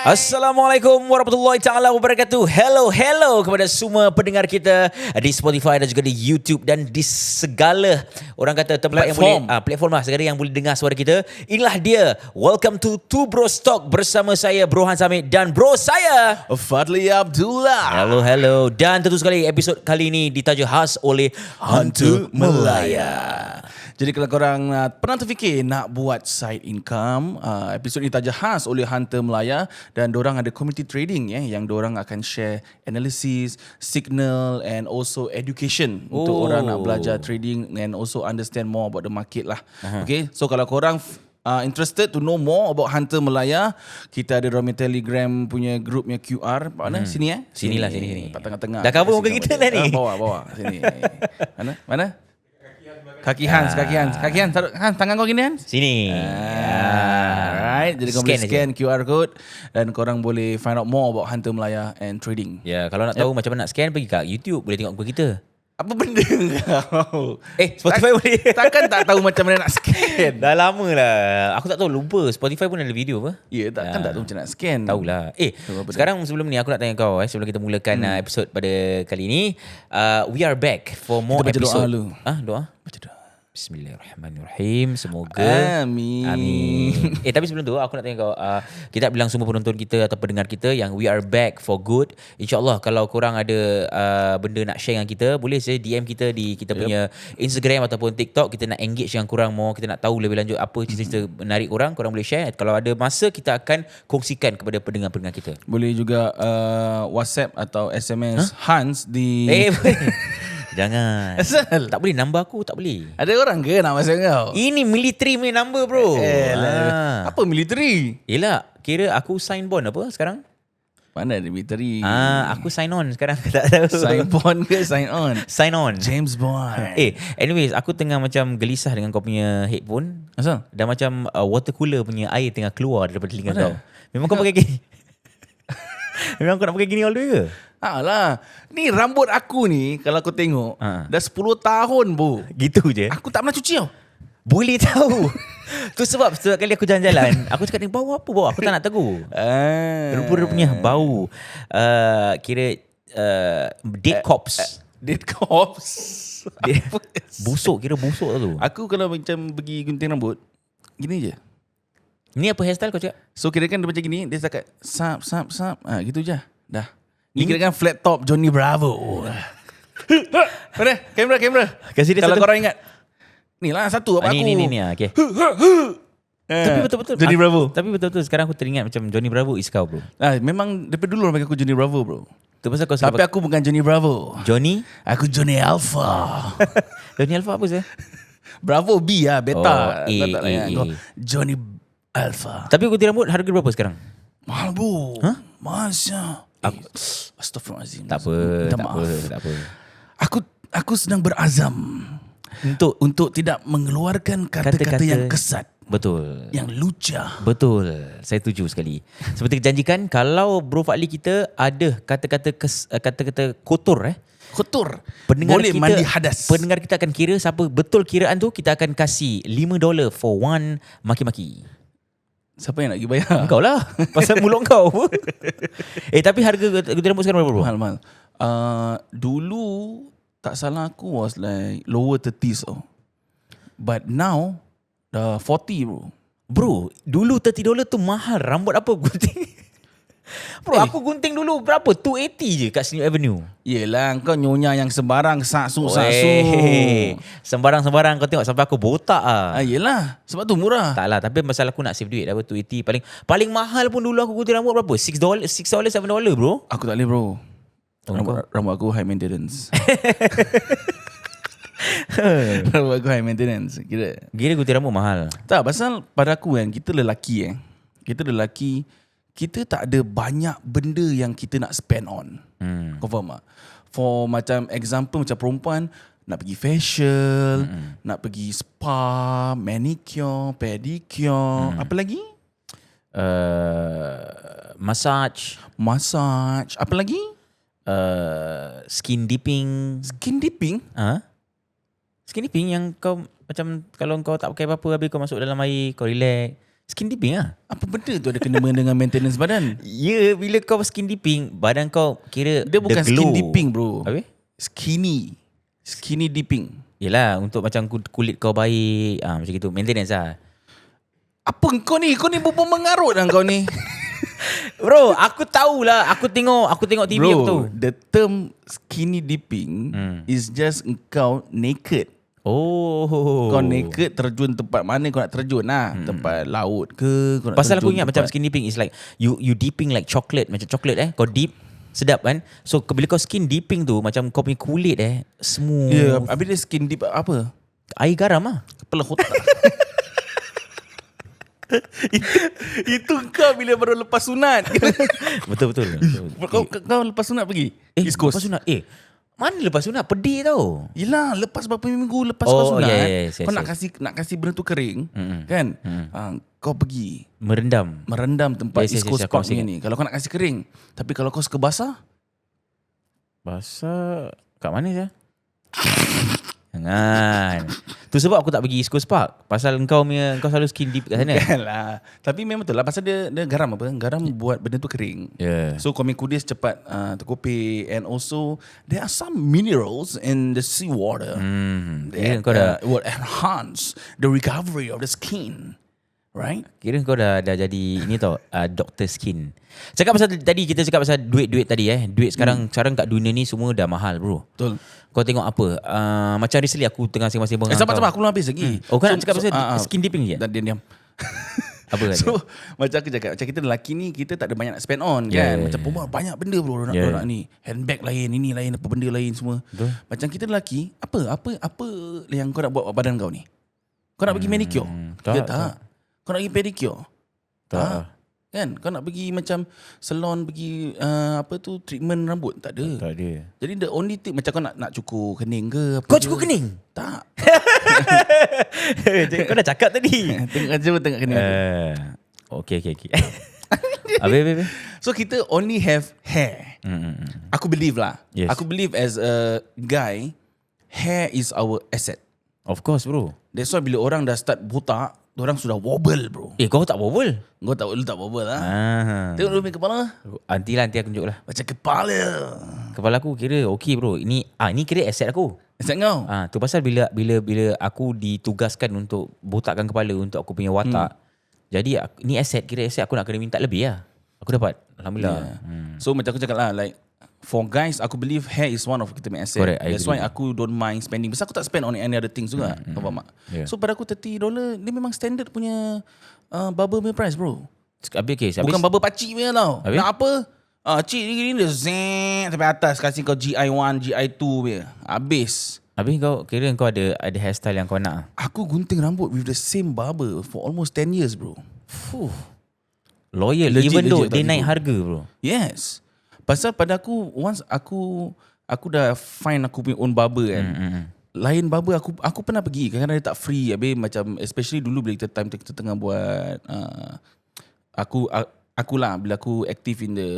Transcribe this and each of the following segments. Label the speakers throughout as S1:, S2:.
S1: Assalamualaikum warahmatullahi taala wabarakatuh. Hello kepada semua pendengar kita di Spotify dan juga di YouTube dan di segala orang kata tempat
S2: Platform.
S1: yang boleh platform lah, segala yang boleh dengar suara kita. Inilah dia. Welcome to Two Bros Talk bersama saya Bro Hans Hamid dan bro saya
S2: Fadli Abdullah.
S1: Hello. Dan tentu sekali episod kali ini ditaja khas oleh Hantu Melaya.
S2: Jadi kalau korang pernah terfikir nak buat side income, episod ini taja khas oleh Hunter Melaya dan dorang ada community trading yang dorang akan share analysis, signal and also education untuk orang nak belajar trading and also understand more about the market lah. Okay, so kalau korang interested to know more about Hunter Melaya, kita ada Romi Telegram punya groupnya QR. Mana? Sini
S1: Sinilah.
S2: Sini. Tengah-tengah.
S1: Dah cover muka kita dah ni.
S2: Bawah. Sini. Mana? Kaki Hans. Taruh Hans, tangan kau gini Hans.
S1: Sini.
S2: Right. Jadi kau boleh
S1: Scan
S2: scan QR code dan korang boleh find out more about Hunter Melaya and trading.
S1: Ya, kalau nak tahu macam mana nak scan, pergi kat YouTube, boleh tengok muka kita.
S2: Apa benda kau?
S1: Spotify boleh.
S2: Takkan tak tahu macam mana nak scan.
S1: Dah lama lah. Aku tak tahu, lupa. Spotify pun ada video apa?
S2: Ya, takkan tak tahu macam nak scan.
S1: Tahulah. Sekarang sebelum ni aku nak tanya kau sebelum kita mulakan episod pada kali ni, we are back for more
S2: Kita baca
S1: episode.
S2: doa dulu.
S1: Doa?
S2: Baca doa.
S1: Bismillahirrahmanirrahim. Semoga Amin. Tapi sebelum tu aku nak tanya kau, kita bilang semua penonton kita atau pendengar kita yang we are back for good. InsyaAllah kalau korang ada benda nak share dengan kita, boleh saya DM kita di kita punya Instagram ataupun TikTok. Kita nak engage dengan korang more, kita nak tahu lebih lanjut apa cerita-cerita menarik korang boleh share. Kalau ada masa, kita akan kongsikan kepada pendengar-pendengar kita.
S2: Boleh juga WhatsApp atau SMS Hans di
S1: Jangan.
S2: Asal?
S1: Tak boleh, number aku tak boleh.
S2: Ada orang ke nak WhatsApp kau?
S1: Ini military punya number bro.
S2: Apa military?
S1: Yelah, kira aku sign bond apa sekarang?
S2: Mana ada military?
S1: Aku sign on sekarang. Tak tahu.
S2: Sign on ke sign on?
S1: Sign on.
S2: James Bond.
S1: Anyways, aku tengah macam gelisah dengan kau punya headphone.
S2: Asal?
S1: Dah macam water cooler punya air tengah keluar daripada telinga
S2: Mana?
S1: kau. Memang kau pakai gini? Memang kau nak pakai gini all the way ke?
S2: Alah, ni rambut aku ni kalau kau tengok dah 10 tahun bu.
S1: Gitu je.
S2: Aku tak pernah cuci tau.
S1: Boleh tahu. Tu sebab setiap kali aku jalan-jalan, aku cakap ni bau apa bau? Aku tak nak tegur. Rupa-rupanya bau kira dead corpse.
S2: Dead corpse.
S1: Busuk, kira busuk tu.
S2: Aku kalau macam pergi gunting rambut, gini je.
S1: Ni apa hairstyle kau cakap?
S2: So kira kan dia macam gini, dia cakap sap. Gitu je. Dah. Ni kira kan flat top Johnny Bravo. Mana? Kamera.
S1: Kasih dia
S2: Kalau
S1: satu.
S2: korang ingat. Ni lah satu apa aku.
S1: Ni okay. Tapi betul-betul
S2: Johnny Bravo.
S1: Tapi betul-betul sekarang aku teringat macam Johnny Bravo is kau bro.
S2: Memang daripada dulu orang panggil aku Johnny Bravo bro.
S1: Tu pasal kau
S2: Tapi aku bukan Johnny Bravo.
S1: Johnny?
S2: Aku Johnny Alpha.
S1: Johnny Alpha apa sih?
S2: Bravo B lah, beta.
S1: Oh,
S2: Tak layan. Kau Johnny Alpha.
S1: Tapi gunting rambut harga berapa sekarang?
S2: Mahal bu. Masya. Astaghfirullahaladzim.
S1: Tak apa.
S2: Minta maaf.
S1: Tak apa.
S2: Aku sedang berazam untuk tidak mengeluarkan kata-kata yang kesat,
S1: Betul.
S2: yang lucah.
S1: Betul. Saya setuju sekali. Seperti janjikan, kalau Bro Fadli kita ada kata-kata kotor
S2: Kotor.
S1: pendengar
S2: Boleh
S1: kita,
S2: mandi hadas.
S1: Pendengar kita akan kira siapa betul kiraan tu, kita akan kasih $5 for one maki-maki.
S2: Siapa yang nak pergi bayar?
S1: Kau lah. Pasal mulut kau apa. Tapi harga gunting rambut sekarang berapa bro?
S2: Mahal. Dulu tak salah aku was like lower 30s oh. But now dah 40 bro.
S1: Bro, dulu $30 tu mahal. Rambut apa gunting? Bro, aku gunting dulu berapa? 280 je kat Senior Avenue.
S2: Yelah, kau nyonya yang sembarang saksu.
S1: Sembarang kau tengok sampai aku botak ah.
S2: Yelah, sebab tu murah.
S1: Tak lah, tapi pasal aku nak save duit apa 280 paling mahal pun dulu aku gunting rambut berapa? $6, $7 bro.
S2: Aku tak boleh bro. Rambut aku high maintenance. Rambut aku high maintenance. Kira
S1: gunting rambut mahal.
S2: tak, pasal pada aku kan, kita lelaki kita tak ada banyak benda yang kita nak spend on. Kau faham tak? For macam example macam perempuan nak pergi facial, nak pergi spa, manicure, pedicure, apa lagi?
S1: Massage,
S2: Apa lagi?
S1: skin dipping.
S2: Skin dipping?
S1: Skin dipping yang kau macam kalau kau tak pakai apa-apa habis kau masuk dalam air, kau relax. Skin dipping lah.
S2: Apa benda tu ada kena-mena dengan maintenance badan?
S1: Ya, bila kau skin dipping, badan kau kira
S2: Dia bukan
S1: the glow.
S2: skin dipping bro.
S1: Habis?
S2: Skinny dipping.
S1: Yelah, untuk macam kulit kau baik, macam gitu. Maintenance lah.
S2: Apa kau ni? Kau ni berbual mengarut lah kau ni.
S1: Bro, aku tahulah. Aku tengok TV aku tahu.
S2: The term skinny dipping is just engkau naked.
S1: Oh.
S2: Kau naked terjun tempat mana kau nak terjun lah. Tempat laut ke kau nak
S1: Pasal
S2: terjun
S1: aku ingat macam skin dipping is like you dipping like chocolate, macam chocolate kau dip sedap kan. So bila kau skin dipping tu macam kau punya kulit smooth.
S2: Ya, habis dia skin dip apa?
S1: Air garam lah.
S2: Kepala otak. itu kau bila baru lepas sunat.
S1: Betul.
S2: Kau lepas sunat pergi? East Coast.
S1: Lepas sunat. Mana lepas sunat? Pedih tau.
S2: Yelah, lepas berapa minggu lepas kau sunat,
S1: yes,
S2: kau nak kasih benda tu kering, kan? Kau pergi
S1: merendam
S2: tempat
S1: Yes,
S2: East Coast
S1: yes,
S2: Park ni. Kalau kau nak kasih kering, tapi kalau kau suka basah,
S1: kat mana je? Jangan. Tu sebab aku tak pergi East Coast Park. Pasal kau selalu skin dip kat sana.
S2: Bukanlah. Tapi memang betul lah. Pasal dia garam apa? Garam buat benda tu kering.
S1: Yeah.
S2: So kau punya kudis cepat terkopek. And also there are some minerals in the sea water that will enhance the recovery of the skin. Right?
S1: Kira kau dah jadi ni tau, doktor skin. Cakap pasal tadi, kita cakap pasal duit tadi Duit sekarang kat dunia ni semua dah mahal bro.
S2: Betul.
S1: Kau tengok apa? Macam recently aku tengah sembang-sembang dengan
S2: sabar aku belum habis lagi.
S1: Oh, kau nak cakap pasal skin dipping je?
S2: Dan diam.
S1: Apa kata?
S2: So macam aku cakap, macam kita lelaki ni, kita tak ada banyak nak spend on kan. Macam perempuan banyak benda bro nak ni. Handbag lain, ini lain, apa benda lain semua.
S1: Betul.
S2: Macam kita lelaki, apa yang kau nak buat badan kau ni? Kau nak pergi manicure? Tak. Kau nak pergi pedicure?
S1: Tak.
S2: Kan? Kau nak pergi macam salon, pergi treatment rambut? Tak ada.
S1: Tak ada. Jadi
S2: the only thing, macam kau nak cukur kening ke apa?
S1: Kau cukur kening?
S2: Tak.
S1: Kau dah cakap tadi.
S2: Tengok kening aku.
S1: Okay. Habis.
S2: So kita only have hair. Aku believe lah.
S1: Yes.
S2: Aku believe as a guy, hair is our asset.
S1: Of course bro.
S2: That's why bila orang dah start botak, orang sudah wobble bro.
S1: Kau tak wobble?
S2: Lu tak wobble lah. Tengok dulu punya kepala.
S1: Nanti aku tunjuk lah.
S2: Macam kepala.
S1: Kepala aku kira okay bro. Ini kira aset aku.
S2: Asset kau?
S1: Tu pasal bila aku ditugaskan untuk botakkan kepala untuk aku punya watak. Jadi ni aset, kira aset aku nak kena minta lebih lah. Aku dapat. Alhamdulillah.
S2: So macam aku cakap lah, like for guys, aku believe hair is one of kita punya asset.
S1: Correct,
S2: That's why aku don't mind spending. Pasal aku tak spend on any other things juga. Kau faham tak?
S1: Yeah.
S2: So pada aku $30, ni memang standard punya barber punya price bro.
S1: Habis.
S2: Bukan barber pakcik punya tau.
S1: Habis?
S2: Nak apa? Cik ni dia zeng sampai atas, kasih kau GI1, GI2 punya. Habis
S1: kau kira kau ada hairstyle yang kau nak.
S2: Aku gunting rambut with the same barber for almost 10 years bro.
S1: Loyal, even though dia naik harga bro.
S2: Yes. Pasal pada aku, once aku dah find aku punya own barber kan. Lain barber aku pernah pergi, kadang-kadang dia tak free. Habis macam especially dulu bila kita tengah buat aku lah bila aku active in the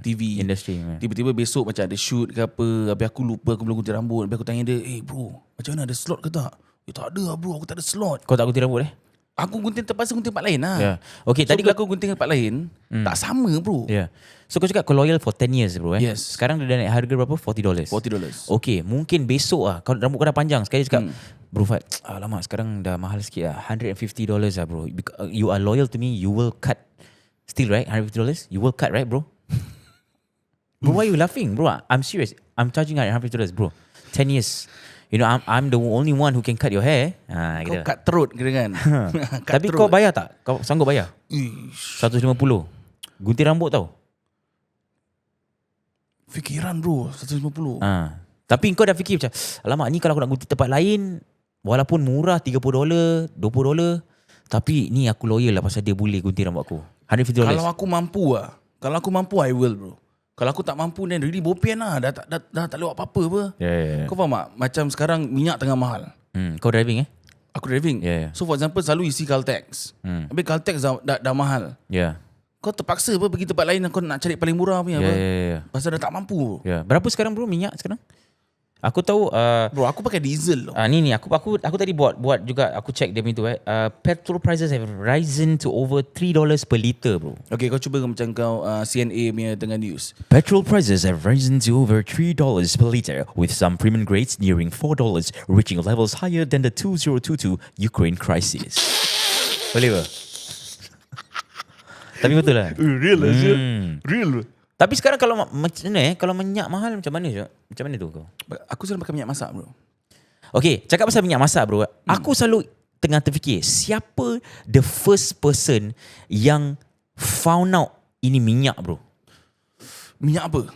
S2: TV
S1: industry.
S2: Tiba-tiba besok macam ada shoot ke apa, habis aku lupa aku belum gunting rambut. Habis aku tanya dia, bro, macam mana, ada slot ke tak? Tak ada lah bro, aku tak ada slot.
S1: Kau tak gunting rambut
S2: Aku terpaksa gunting tempat lain lah.
S1: Yeah. Okay,
S2: so,
S1: tadi
S2: aku gunting tempat lain, tak sama bro.
S1: Yeah. So kau cakap kau loyal for 10 years bro
S2: Yes.
S1: Sekarang dia dah naik harga berapa? $40. Okay, mungkin besok kalau rambut kau dah panjang, sekali cakap, bro Fad, alamak sekarang dah mahal sikit lah, $150 lah bro. You are loyal to me, you will cut. Still right, $150? You will cut right bro? Bro, why you laughing bro? I'm serious, I'm charging $150 bro. 10 years. You know, I'm the only one who can cut your hair.
S2: Kau
S1: gitu.
S2: cut throat kira kan.
S1: Tapi kau bayar tak? Kau sanggup bayar? 150. Gunting rambut tau.
S2: Fikiran bro, 150.
S1: Tapi kau dah fikir macam, alamak ni kalau aku nak gunting tempat lain, walaupun murah $30, $20, tapi ni aku loyal lah pasal dia boleh gunting rambut aku. $150.
S2: Kalau aku mampu I will bro. Kalau aku tak mampu then really bopian lah. Dah tak lewat apa-apa apa.
S1: Yeah.
S2: Kau faham tak? Macam sekarang minyak tengah mahal.
S1: Kau driving
S2: Aku driving.
S1: Yeah.
S2: So for example selalu isi Caltex. Habis Caltex dah mahal.
S1: Yeah.
S2: Kau terpaksa apa pergi tempat lain, kau nak cari paling murah punya apa.
S1: Yeah.
S2: Pasal dah tak mampu.
S1: Yeah. Berapa sekarang bro minyak sekarang? Aku tahu
S2: Bro, aku pakai diesel loh.
S1: ni aku tadi buat juga, aku check dia itu petrol prices have risen to over $3 per liter, bro.
S2: Okay, kau cuba macam kau CNA punya tengah news.
S1: Petrol prices have risen to over $3 per liter, with some premium grades nearing $4, reaching levels higher than the 2022 Ukraine crisis. Boleh ba? Tapi betul lah.
S2: Real lah, real.
S1: Tapi sekarang kalau macam mana kalau minyak mahal macam mana je? Macam mana tu kau?
S2: Aku selalu pakai minyak masak, bro.
S1: Okay, cakap pasal minyak masak, bro. Aku selalu tengah terfikir, siapa the first person yang found out ini minyak, bro?
S2: Minyak apa?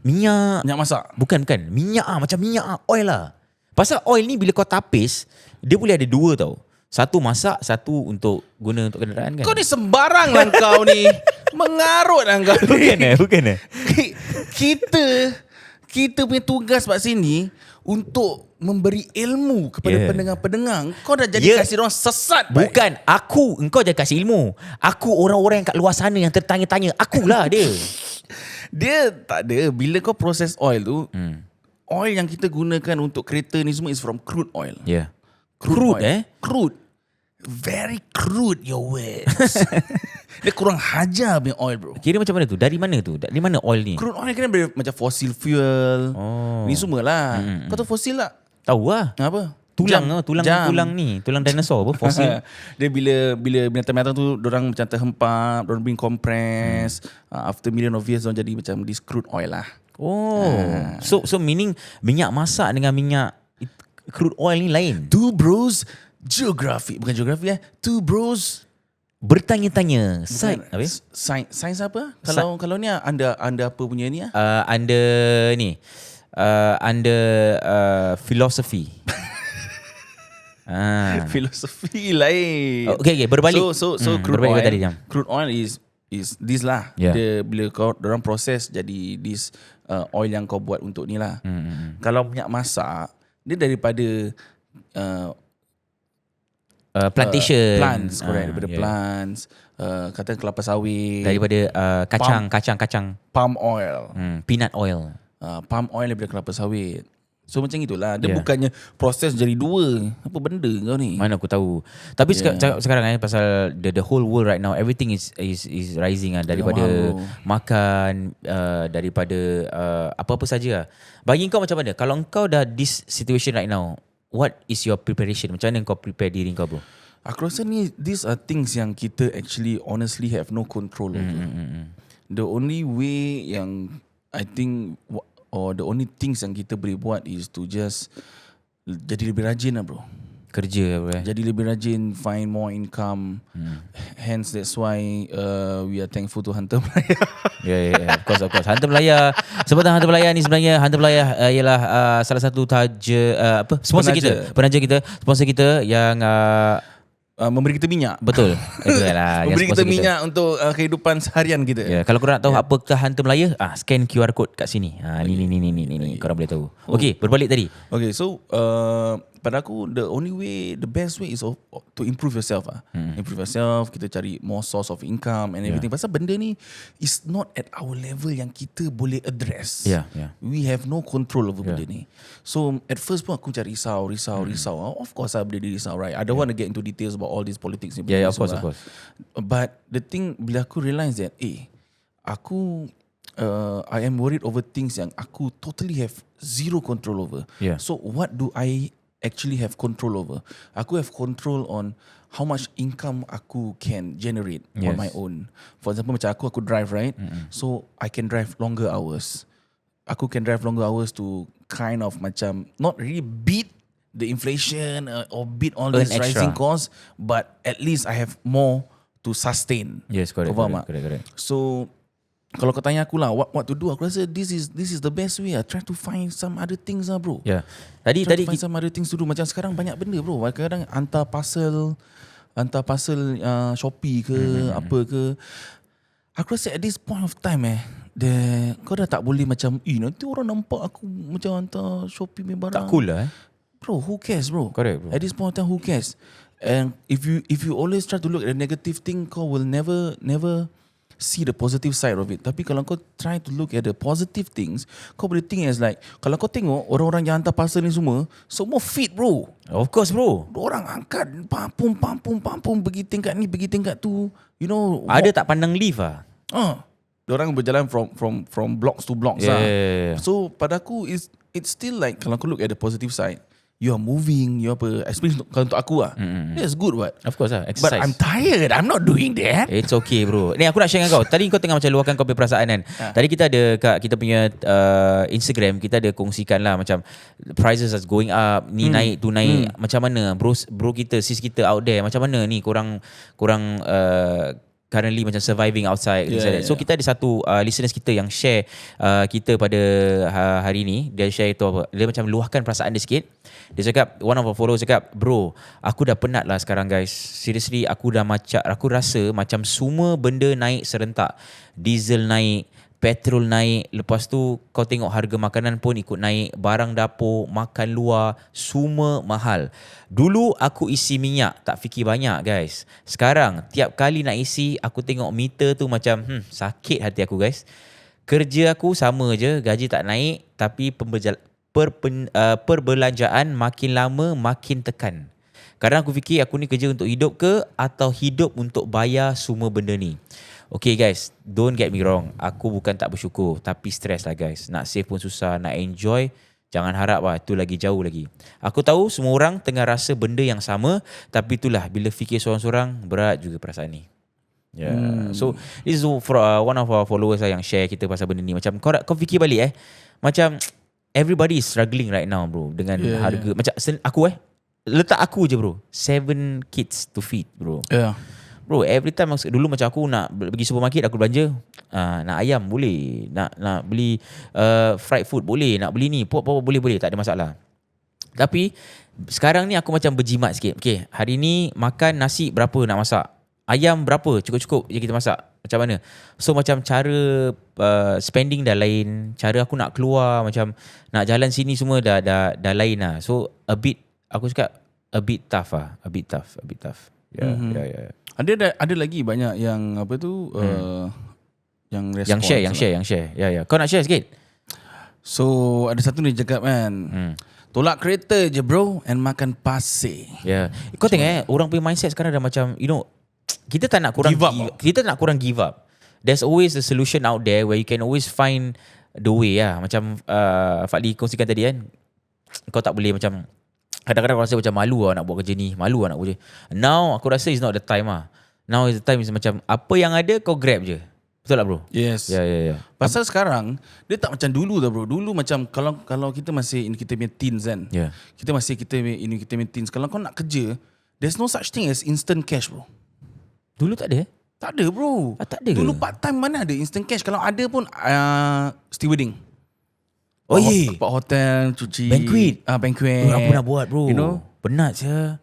S1: Minyak
S2: masak.
S1: Bukan. Minyak macam minyak oil lah. Pasal oil ni bila kau tapis, dia boleh ada dua tau. Satu masak, satu untuk guna untuk kenderaan kan.
S2: Kau ni sembarang lah kau ni. Mengarut lah kau ni.
S1: Bukan eh?
S2: Kita punya tugas kat sini untuk memberi ilmu kepada pendengar-pendengar. Kau dah jadi kasih orang sesat.
S1: Bukan, engkau jangan kasih ilmu. Aku orang-orang yang kat luar sana yang tertanya-tanya. Akulah dia.
S2: Dia tak ada. Bila kau proses oil tu, oil yang kita gunakan untuk kereta ni semua is from crude oil.
S1: Yeah.
S2: Crude. Very crude your words. Dia kurang hajar punya oil, bro.
S1: Kira macam mana tu? Dari mana tu? Dari mana oil ni?
S2: Crude oil kena macam fossil fuel. Ni semua lah. Kau tahu fosil tak?
S1: Tahu lah.
S2: Apa?
S1: Tulang ni. Tulang dinosaur apa? Fosil.
S2: Dia bila binatang-binatang tu dorang macam terhempap, dorang being compressed. After million of years dorang jadi macam this crude oil lah.
S1: So meaning minyak masak dengan minyak crude oil ni lain.
S2: Two bros bukan geografi Two bros
S1: bertanya-tanya.
S2: Sains apa? Kalau ni anda apa punya ni
S1: under philosophy.
S2: Filosofi lain.
S1: Okay, berbalik.
S2: So crude oil is this lah. Dia bila orang proses jadi this oil yang kau buat untuk ni lah. Kalau minyak masak, dia daripada
S1: plantation,
S2: plants, correct, daripada plants, kata kelapa sawit,
S1: daripada kacang,
S2: palm oil,
S1: peanut oil,
S2: palm oil daripada kelapa sawit. So macam itulah. Dia bukannya proses jadi dua. Apa benda kau ni?
S1: Mana aku tahu. Tapi sekarang pasal the whole world right now, everything is rising daripada makan, daripada apa-apa saja. Bagi kau macam mana? Kalau kau dah this situation right now, what is your preparation? Macam mana kau prepare diri kau, bro?
S2: Aku rasa ni these are things yang kita actually honestly have no control over. The only way yang I think or the only things yang kita boleh buat is to just jadi lebih rajin lah, bro.
S1: Kerja, bro.
S2: Jadi lebih rajin, find more income. Hence that's why we are thankful to Hunter Malaya.
S1: Yeah, of course. Hunter Malaya. Sebutan Hunter Malaya ni sebenarnya Hunter Malaya ialah salah satu sponsor kita, penaja kita, sponsor kita yang
S2: memberi kita minyak.
S1: Betul. Itulah.
S2: Memberi kita minyak untuk kehidupan seharian kita.
S1: Yeah, kalau korang nak tahu apakah Hunter Malaya, scan QR code kat sini. Ni korang boleh tahu. Okay, berbalik tadi.
S2: Okay, so pada aku the best way is to improve yourself. Improve yourself, kita cari more source of income and everything. Pasal benda ni is not at our level yang kita boleh address. We have no control over benda ni. So at first pun aku cari risau. Of course I boleh risau, right? I don't want to get into details about all these politics ni.
S1: Of course.
S2: But the thing, bila aku realise that aku I am worried over things yang aku totally have zero control over. So what do I actually have control over? Aku have control on how much income aku can generate on my own. For example, macam aku drive, right? So I can drive longer hours. Aku can drive longer hours to kind of macam not really beat the inflation or beat all these rising costs, but at least I have more to sustain.
S1: Yes, correct.
S2: So kalau kau tanya aku lah what to do, aku rasa this is the best way. I try to find some other things lah, bro. Tadi find some other things to do. Macam sekarang banyak benda, bro. Kadang hantar parcel Shopee ke apa ke. Aku rasa at this point of time kau dah tak boleh macam nanti orang nampak aku macam hantar Shopee punya barang.
S1: Tak cool lah.
S2: Bro, who cares, bro?
S1: Correct, bro.
S2: At this point of time, who cares? And if you always try to look at the negative thing, kau will never see the positive side of it. Tapi kalau kau try to look at the positive things, kau boleh think as like, kalau kau tengok orang-orang yang hantar parcel ni semua fit bro.
S1: Of course bro.
S2: Orang angkat pampung pergi tingkat ni, pergi tingkat tu. You know,
S1: ada tak pandang lift lah.
S2: Diorang berjalan from blocks to blocks lah. So pada aku it's still like, kalau aku look at the positive side, you are moving, you apa, especially kalau untuk aku lah, that's good what.
S1: Of course lah, exercise.
S2: But I'm tired, I'm not doing that.
S1: It's okay bro. Ni aku nak share dengan kau. Tadi kau tengah macam luahkan kau punya perasaan kan. Tadi kita ada kat kita punya Instagram, kita ada kongsikan lah macam prices is going up, ni naik tu naik. Macam mana bro kita, sis kita out there, macam mana ni korang currently macam surviving outside. So kita ada satu listeners kita yang share kita pada hari ni. Dia share itu apa, dia macam luahkan perasaan dia sikit. Dia cakap, one of our followers cakap, bro, aku dah penat lah sekarang guys. Seriously, aku rasa macam semua benda naik serentak. Diesel naik, petrol naik, lepas tu kau tengok harga makanan pun ikut naik, barang dapur, makan luar, semua mahal. Dulu aku isi minyak tak fikir banyak guys. Sekarang tiap kali nak isi, aku tengok meter tu macam sakit hati aku guys. Kerja aku sama je, gaji tak naik, tapi perbelanjaan makin lama makin tekan. Kadang aku fikir aku ni kerja untuk hidup ke atau hidup untuk bayar semua benda ni. Okay guys, don't get me wrong, aku bukan tak bersyukur, tapi stress lah guys. Nak save pun susah, nak enjoy jangan harap lah, tu lagi jauh lagi. Aku tahu semua orang tengah rasa benda yang sama, tapi itulah, bila fikir seorang-seorang, berat juga perasaan ni. So this is for one of our followers lah yang share kita pasal benda ni. Macam kau fikir balik macam everybody is struggling right now bro dengan harga. Macam aku letak aku je bro, 7 kids to feed bro. Bro, every time dulu macam aku nak pergi supermarket, aku belanja, nak ayam boleh, nak beli fried food boleh, nak beli ni pork boleh, tak ada masalah. Tapi sekarang ni aku macam berjimat sikit. Okay, hari ni makan nasi berapa nak masak, ayam berapa, cukup-cukup je kita masak, macam mana. So macam cara spending dah lain, cara aku nak keluar, macam nak jalan sini semua dah lain lah. So aku cakap a bit tough. Yeah.
S2: Ada lagi banyak yang apa tu yang respon,
S1: yang share. Ya. Kau nak share sikit?
S2: So ada satu ni cakap kan, tolak kereta je bro and makan pasir.
S1: Kau tengok orang punya mindset sekarang dah macam, you know, kita tak nak kurang give up. There's always a solution out there where you can always find the way lah. Macam Fadli kongsikan tadi kan, kau tak boleh macam, kadang-kadang aku rasa macam malu lah nak buat kerja ni, malu lah nak buat kerja. Now aku rasa is not the time lah. Now is the time, is macam apa yang ada kau grab je. Betul tak bro?
S2: Yes.
S1: Ya.
S2: Pasal sekarang dia tak macam dulu dah bro. Dulu macam kalau kita masih in kita punya teens kan. Kita punya teens. Kalau kau nak kerja, there's no such thing as instant cash bro.
S1: Dulu tak ada?
S2: Tak ada bro.
S1: Tak ada.
S2: Dulu part time mana ada instant cash. Kalau ada pun stewarding. Pak hotel, cuci banquet.
S1: Aku nak buat bro.
S2: You know?
S1: Penat je.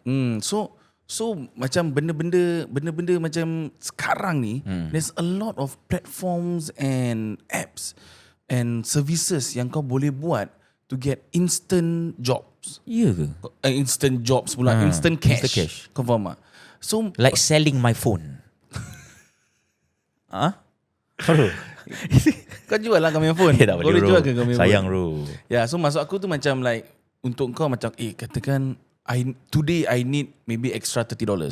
S2: So macam benda-benda macam sekarang ni, there's a lot of platforms and apps and services yang kau boleh buat to get instant jobs.
S1: Ya ke?
S2: Instant jobs pula, instant cash. Kau faham tak? So
S1: like selling my phone.
S2: Kau jual lah kau punya phone.
S1: Tak boleh
S2: jual ke kau punya
S1: sayang
S2: phone?
S1: bro.
S2: So maksud aku tu macam like, untuk kau macam katakan today I need maybe extra $30.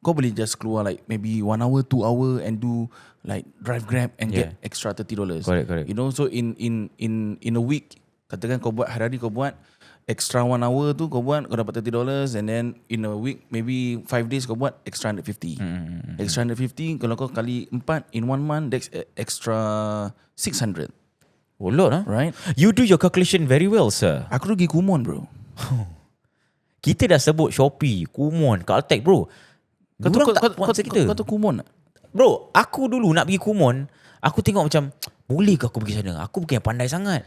S2: Kau boleh just keluar like maybe 1 hour, 2 hour and do like drive Grab and get extra $30.
S1: Correct.
S2: You know, so in a week, katakan kau buat hari-hari kau buat extra 1 hour tu kau buat, kau dapat $30, and then in a week maybe 5 days kau buat extra 150. Extra 150 kalau kau kali 4 in 1 month, that's extra 600.
S1: Oh lot
S2: right?
S1: You do your calculation very well sir.
S2: Aku rugi Kumon bro.
S1: Kita dah sebut Shopee, Kumon, Caltex bro.
S2: Kau tu Kumon tak?
S1: Bro, aku dulu nak pergi Kumon, aku tengok macam, boleh ke aku pergi sana? Aku bukan yang pandai sangat.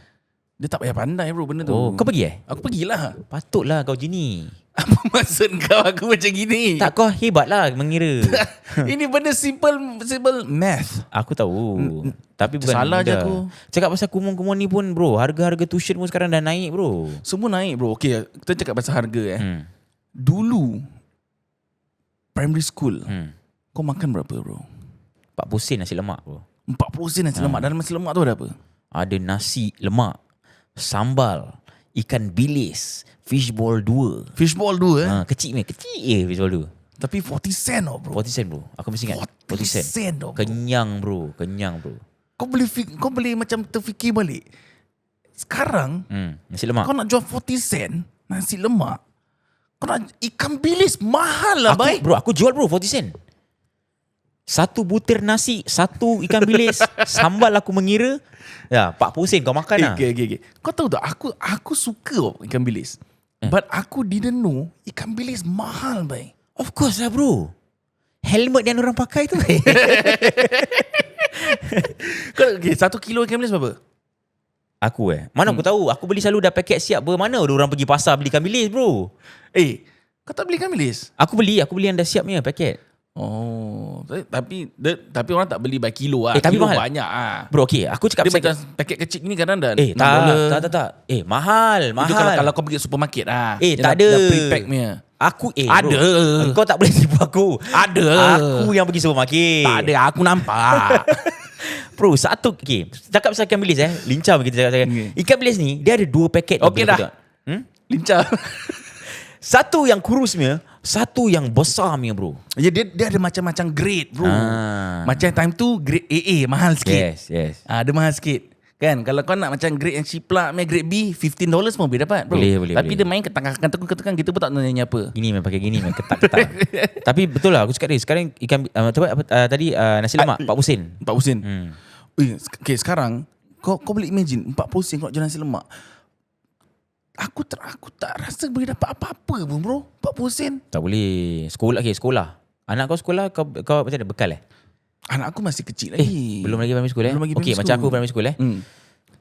S2: Dia tak payah pandai bro benda tu.
S1: Kau pergi
S2: Aku pergilah.
S1: Patutlah kau gini.
S2: Apa maksud kau aku macam gini?
S1: Tak, kau hebat lah mengira.
S2: Ini benda simple math.
S1: Aku tahu. Tapi bukan
S2: salah je aku.
S1: Cakap pasal Kumon-Kumon ni pun bro, harga-harga tuition pun sekarang dah naik bro.
S2: Semua naik bro. Okay, kita cakap pasal harga Dulu primary school kau makan berapa bro?
S1: 40 sen nasi lemak bro.
S2: 40 sen nasi lemak. Dalam nasi lemak tu ada apa?
S1: Ada nasi lemak, sambal, ikan bilis, fishball 2.
S2: Fishball 2
S1: Kecil fishball 2.
S2: Tapi 40 sen bro.
S1: 40 sen bro. Aku mesti ingat 40 sen.
S2: Bro.
S1: Kenyang bro.
S2: Kau boleh macam terfikir balik. Sekarang
S1: nasi lemak.
S2: kau nak jual 40 sen nasi lemak. Kau nak ikan bilis mahal lah baik.
S1: Bro, aku jual bro 40 sen. Satu butir nasi, satu ikan bilis, sambal aku mengira, 40 sen kau makan lah.
S2: Okay. Kau tahu tak, aku suka ikan bilis. But aku didn't know ikan bilis mahal baik.
S1: Of course lah bro. Helmet yang orang pakai tu.
S2: Okay, 1 kilo ikan bilis berapa?
S1: Aku mana aku tahu. Aku beli selalu dah paket siap. Mana ada orang pergi pasar beli ikan bilis bro.
S2: Kau tak beli ikan bilis?
S1: Aku beli yang dah siap punya paket.
S2: Oh, tapi orang tak beli by kilo lah.
S1: Tapi
S2: kilo
S1: mahal.
S2: Banyak
S1: Bro, aku cakap
S2: dia macam paket kecil ni kadang dah
S1: tak. Mahal.
S2: Itu kalau kau pergi supermarket
S1: tak ada.
S2: Dah pre-pack punya.
S1: Aku
S2: ada.
S1: Bro, kau tak boleh tipu aku.
S2: Ada.
S1: Aku yang pergi supermarket.
S2: Tak ada, aku nampak.
S1: Bro, cakap pasal ikan bilis lincah kita cakap. Ikan bilis ni dia ada 2 paket.
S2: Okey dah. Lincah.
S1: Satu yang kurus punya, satu yang besar punya bro.
S2: Ya, dia ada macam-macam grade bro. Macam time tu grade AA mahal sikit.
S1: Yes.
S2: Dia mahal sikit. Kan, kalau kau nak macam grade yang ciplak, grade B, $15 pun boleh dapat bro.
S1: Boleh.
S2: Tapi dia main ketekan, kita pun tak nanya apa.
S1: Gini main pakai gini, main ketak-ketak. Tapi betul lah aku cakap dia. Sekarang ikan tadi nasi lemak 40 sen.
S2: 40 sen. Okay, sekarang kau boleh imagine 40 sen kau jual nasi lemak. Aku tak rasa boleh dapat apa-apa pun bro. 40 sen.
S1: Tak boleh. Sekolah. Anak kau sekolah kau macam mana bekal
S2: Anak aku masih kecil lagi.
S1: Belum lagi primary school
S2: Belum lagi
S1: Okay,
S2: primary
S1: macam
S2: school.
S1: aku primary school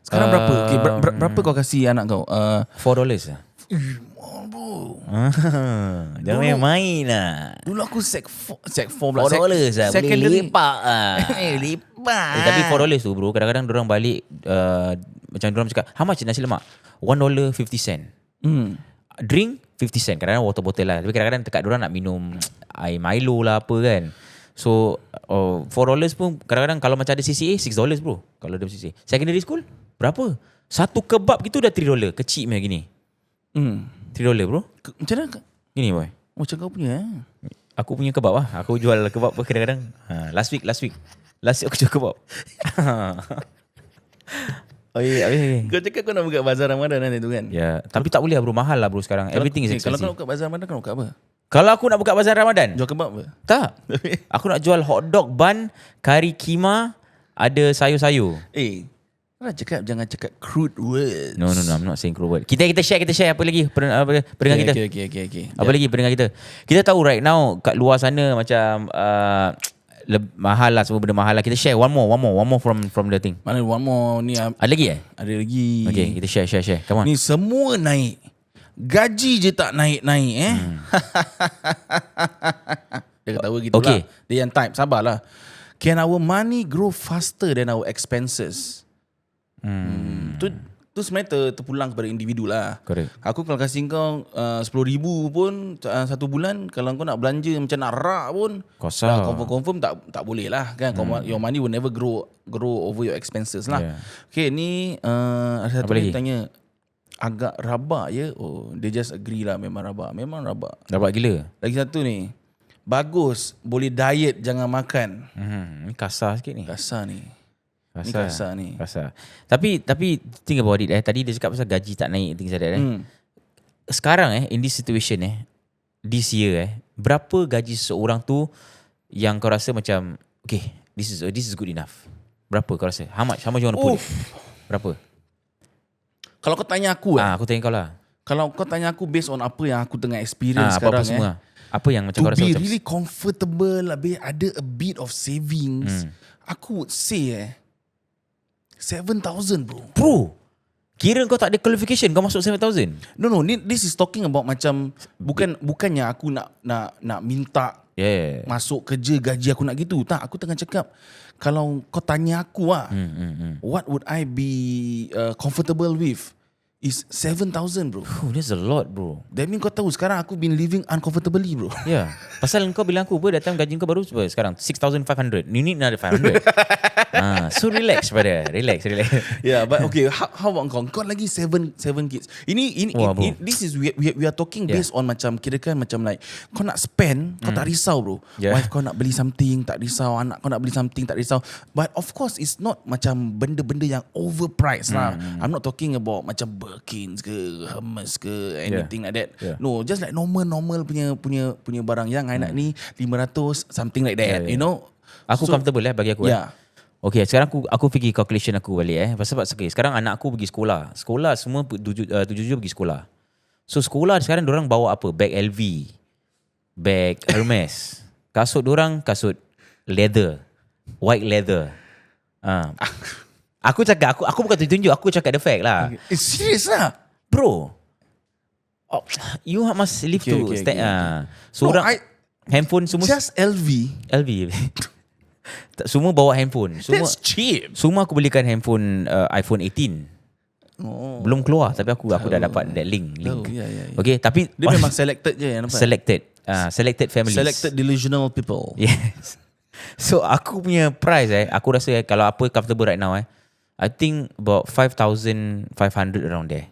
S2: Sekarang berapa? Okay, berapa kau kasih anak kau?
S1: $4 lah.
S2: Bro.
S1: Jangan main lah.
S2: Dulu aku sec 4 pula.
S1: $4 lah. Boleh lepak lah.
S2: Lepak.
S1: Tapi $4 tu bro, kadang-kadang dorang balik macam dorang cakap, how much nasi lemak? $1.50. Drink 50 sen. Kadang-kadang water bottle lah. Tapi kadang-kadang dekat dorang nak minum air Milo lah apa kan. So $4 pun kadang-kadang kalau macam ada CCA $6 bro. Kalau ada CCA. Secondary school berapa? Satu kebab gitu dah $3. Kecil macam gini. $3 bro.
S2: Macam mana?
S1: Gini boy.
S2: Macam kau punya
S1: Aku punya kebab lah. Aku jual kebab pun kadang-kadang. Last week aku jual kebab. Okay.
S2: Kau cakap kau nak buka bazar Ramadan nanti tu kan?
S1: Ya, tapi tak boleh lah bro. Mahal lah bro sekarang. Everything is expensive.
S2: Kalau kau nak buka bazar Ramadan, kau nak buka apa?
S1: Kalau aku nak buka bazar Ramadan,
S2: Jual kebab apa?
S1: tak. Aku nak jual hotdog bun, kari kima, ada sayur-sayur.
S2: Jangan cakap crude words.
S1: No, I'm not saying crude word. Kita share apa lagi pendengar kita.
S2: Okay.
S1: Apa lagi pendengar kita? Kita tahu right now kat luar sana macam mahal lah, semua benda mahal lah. Kita share one more from the thing.
S2: Mana one more ni?
S1: Ada lagi
S2: Ada lagi.
S1: Okay, kita share. Come on.
S2: Ni semua naik. Gaji je tak naik-naik Dia ketawa gitu
S1: Okay.
S2: lah. Dia yang type, sabarlah. Can our money grow faster than our expenses? Tu sebenarnya terpulang kepada individu lah.
S1: Correct.
S2: Aku kalau kasih kau 10,000 pun satu bulan, kalau kau nak belanja macam nak rak pun,
S1: Kosong.
S2: confirm tak boleh lah kan. Your money will never grow over your expenses lah.
S1: Yeah.
S2: Okay, ni ada satu
S1: Apa
S2: yang
S1: lagi?
S2: tanya agak rabak ya. They just agree lah, memang rabak.
S1: Dapat gila.
S2: Lagi satu ni, bagus, boleh diet, jangan makan.
S1: Ni kasar sikit ni.
S2: Kasar ni. Ni kasar ni.
S1: Kasar. Tapi think about it tadi dia cakap pasal gaji tak naik, things like that Sekarang in this situation this year berapa gaji seorang tu yang kau rasa macam okay, this is good enough. Berapa kau rasa? How much you want to put it? Berapa?
S2: Kalau kau tanya aku
S1: aku tanya kau lah.
S2: Kalau kau tanya aku based on apa yang aku tengah experience
S1: apa-apa
S2: sekarang
S1: semua. Apa yang macam
S2: to
S1: kau rasa
S2: be
S1: macam
S2: really comfortable, habis ada a bit of savings, aku would say 7,000 bro.
S1: Bro, kira kau tak ada qualification kau masuk 7,000?
S2: No, this is talking about macam bukannya aku nak minta masuk kerja gaji aku nak gitu. Tak, aku tengah cakap kalau kau tanya aku what would I be comfortable with? is 7,000 bro.
S1: Oh, that's a lot bro.
S2: That mean kau tahu sekarang aku been living uncomfortably bro.
S1: Ya, yeah. Pasal kau bilang aku datang gaji kau baru sekarang 6,500. You need another 500. So relax brother, relax.
S2: Yeah, but okay, how about kau? Kau lagi 7 kids. Ini this is we are talking based on macam kirakan macam like kau nak spend, kau tak risau bro. Wife kau nak beli something, tak risau. Anak kau nak beli something, tak risau. But of course it's not macam benda-benda yang overpriced lah. I'm not talking about macam Birkins ke, Hermes ke, anything like that. No, just like normal punya barang yang I nak ni 500 something like that. You know.
S1: Aku comfortable bagi aku. Okay, sekarang aku fikir calculation aku balik Pasal sekarang anak aku pergi sekolah. Sekolah semua 7 pergi sekolah. So sekolah sekarang dorang bawa apa? Bag LV, bag Hermes. Kasut dorang kasut leather, white leather. Aku cakap aku bukan tunjuk, aku cakap the fact lah.
S2: It's serious lah.
S1: Bro. You must live to stand. Seorang handphone semua
S2: just LV.
S1: Semua bawa handphone.
S2: That's cheap.
S1: Semua aku belikan handphone iPhone 18. Belum keluar tapi aku dah dapat that link.
S2: Yeah.
S1: Okay, tapi
S2: dia memang selected je yang nampak.
S1: Selected families.
S2: Selected delusional people.
S1: Yes. So aku punya price aku rasa kalau apa comfortable right now I think about 5,500 around there.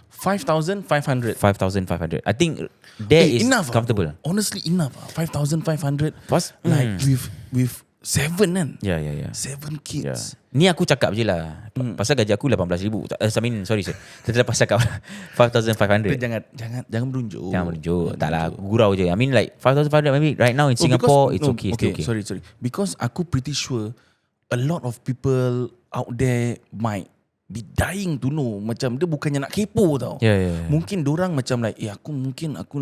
S2: 5,500.
S1: 5,500. I think that is
S2: enough
S1: comfortable.
S2: Honestly enough. 5,500. Like with 7 kan.
S1: Yeah.
S2: 7 kids.
S1: Ni aku cakap je lah. Pasal gaji aku 18,000. Sorry. Terlepas cakap 5,500.
S2: Jangan berunjuk.
S1: Taklah, gurau je. I mean like 5,500 maybe right now in Singapore it's okay.
S2: Okay. Sorry. Because aku pretty sure a lot of people out there might be dying to know. Macam dia bukannya nak kepo tau.
S1: Yeah.
S2: Mungkin dorang macam like aku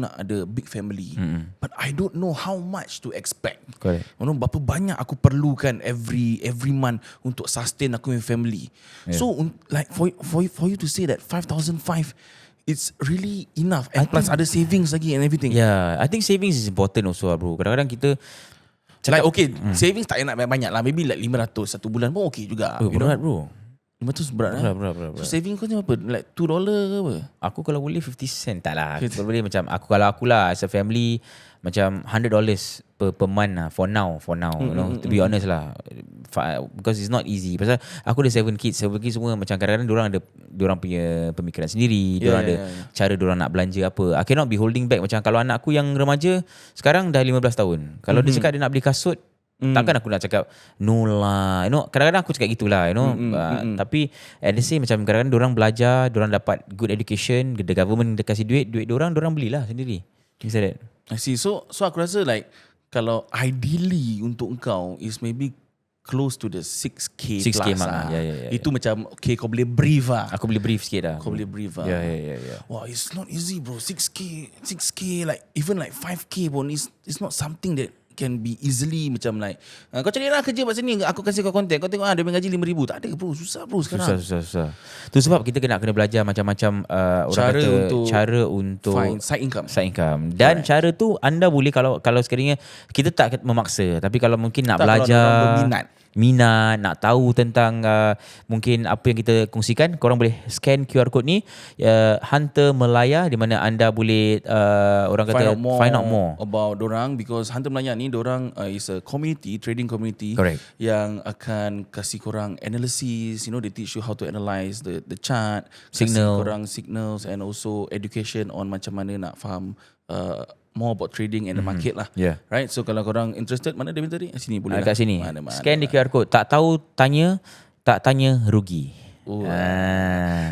S2: nak ada big family. But I don't know how much to expect.
S1: Correct.
S2: Berapa banyak aku perlukan every month untuk sustain aku punya family. So like for you to say that 5,500 it's really enough. And plus ada savings lagi and everything.
S1: Yeah, I think savings is important also bro. Kadang-kadang kita
S2: like okay, savings tak nak banyak lah. Maybe like 500 satu bulan pun okay juga.
S1: Berat bro.
S2: 500 berat. So saving kau ni apa? Like $2 ke apa?
S1: Aku kalau boleh 50 cent tak lah. Kalau boleh macam kalau aku lah as a family macam $100 per month lah for now you know, to be honest lah, because it's not easy. Pasal aku ada 7 kids semua macam kadang-kadang diorang punya pemikiran sendiri, diorang ada cara diorang nak belanja apa. I cannot be holding back. Macam kalau anak aku yang remaja sekarang dah 15 tahun, kalau dia cakap dia nak beli kasut, takkan aku nak cakap no lah, you know. Kadang-kadang aku cakap gitulah, you know. Tapi at the same macam kadang-kadang diorang belajar, diorang dapat good education, the government dia kasih duit diorang belilah sendiri. Things like that.
S2: I see. So aku rasa like kalau ideally untuk engkau is maybe close to the 6K plus lah.
S1: Yeah.
S2: Itu macam okay, kau boleh brief lah.
S1: Aku boleh brief sikit lah.
S2: Kau boleh brief lah.
S1: Yeah.
S2: Wow, it's not easy bro. 6K like even like 5K pun it's not something that can be easily macam like kau cari lah kerja kat sini, aku kasih kau konten, kau tengok dia gaji 5,000. Tak ada bro, susah bro sekarang.
S1: Susah. Tu sebab kita kena belajar macam-macam cara untuk
S2: find side income.
S1: Dan cara tu anda boleh kalau sekiranya kita tak memaksa, tapi kalau mungkin nak belajar, minat, nak tahu tentang mungkin apa yang kita kongsikan, korang boleh scan QR code ni, Hunter Melaya, di mana anda boleh find out more
S2: about dorang, because Hunter Melaya ni dorang is a trading community.
S1: Correct.
S2: Yang akan kasih korang analysis, you know, they teach you how to analyze the chart,
S1: signal,
S2: kasih korang signals, and also education on macam mana nak faham more about trading and the market lah. Right? So kalau korang interested, mana dia tadi? Sini boleh lah.
S1: Kat sini. Scan di QR code. Tak tahu tanya, tak tanya rugi.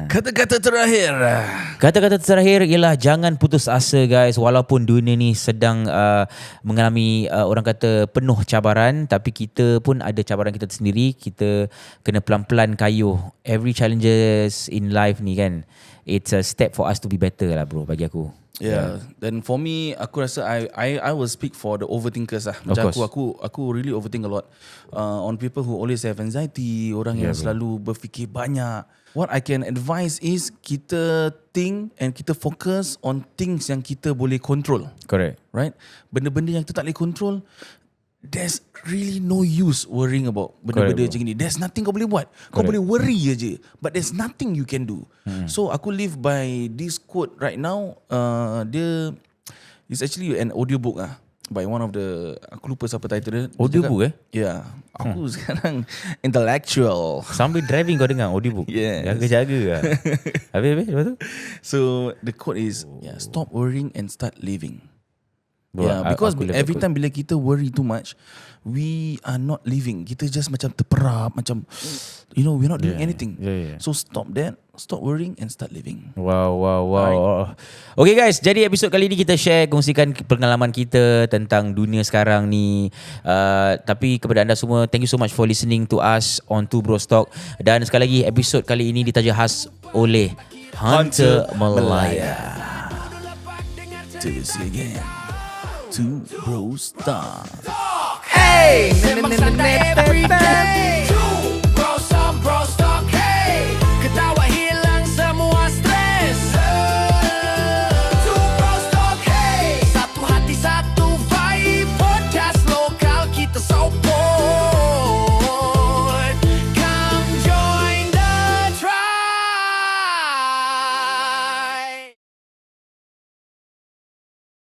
S2: Kata-kata terakhir
S1: ialah jangan putus asa guys. Walaupun dunia ni sedang mengalami orang kata penuh cabaran, tapi kita pun ada cabaran kita sendiri. Kita kena pelan-pelan kayuh. Every challenges in life ni kan, it's a step for us to be better lah bro, bagi aku.
S2: Then for me, aku rasa I will speak for the overthinkers lah. Macam aku really overthink a lot on people who always have anxiety, orang yang selalu berfikir banyak. What I can advise is kita think and kita focus on things yang kita boleh control.
S1: Correct.
S2: Right? Benda-benda yang kita tak boleh control, there's really no use worrying about benda-benda macam ni. There's nothing kau boleh buat. Kau boleh worry je, but there's nothing you can do. So aku live by this quote right now. Dia is actually an audiobook by one of the, aku lupa siapa title dia.
S1: Audiobook
S2: Yeah. Aku sekarang intellectual.
S1: Sambil driving kau dengar audiobook.
S2: Yes.
S1: Jaga-jaga lah. Habis lepas tu?
S2: So the quote is stop worrying and start living.
S1: Bro,
S2: because every time bila kita worry too much, we are not living. Kita just macam terperap, macam we're not doing anything. So stop that, stop worrying and start living.
S1: Wow. Alright. Okay guys, jadi episod kali ni kita share, kongsikan pengalaman kita tentang dunia sekarang ni. Tapi kepada anda semua, thank you so much for listening to us on Two Bros Talk. Dan sekali lagi, episod kali ini ditaja khas oleh Hunter Malaya.
S2: Till we see again. Two Bros Talk.
S3: Hey, memang every day.